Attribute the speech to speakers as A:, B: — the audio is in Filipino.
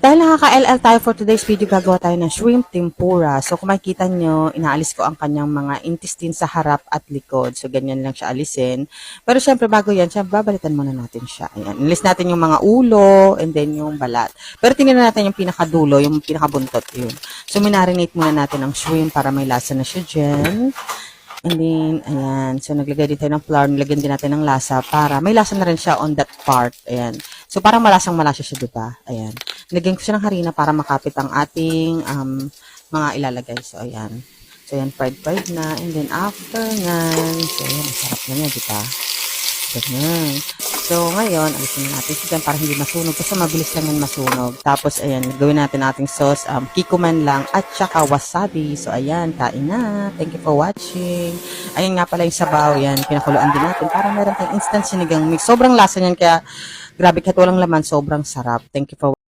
A: Dahil nakaka-LL tayo for today's video, gagawa tayo ng shrimp tempura. So kung makikita nyo, inaalis ko ang kanyang mga intestine sa harap at likod. So ganyan lang siya alisin. Pero syempre bago yan, syempre babalitan muna natin siya. Ayan. Ilis natin yung mga ulo and then yung balat. Pero tingnan natin yung pinakadulo, yung pinakabuntot yun. So minarinate muna natin ang shrimp para may lasa na siya dyan. And then, ayan. So, naglagay din tayo ng flour. Nilagyan din natin ng lasa para may lasa na rin siya on that part. Ayan. So, parang malasang malasa siya, diba? Ayan. Nilagyan ko siya ng harina para makapit ang ating mga ilalagay. So, ayan. So, ayan. Fried na. And then, after nyan. So, ayan. Masarap na niya, diba? Ganyan. So, ngayon, alisin natin siya para hindi masunog. Kasi mabilis lang yan masunog. Tapos, ayan, gawin natin ating sauce. Kikuman lang at saka wasabi. So, ayan, kain na. Thank you for watching. Ayan nga pala yung sabaw. Yan, pinakuluan din natin para meron tayong instant sinigang mix. Sobrang lasa niyan. Kaya, grabe, kahit walang laman, sobrang sarap. Thank you for watching.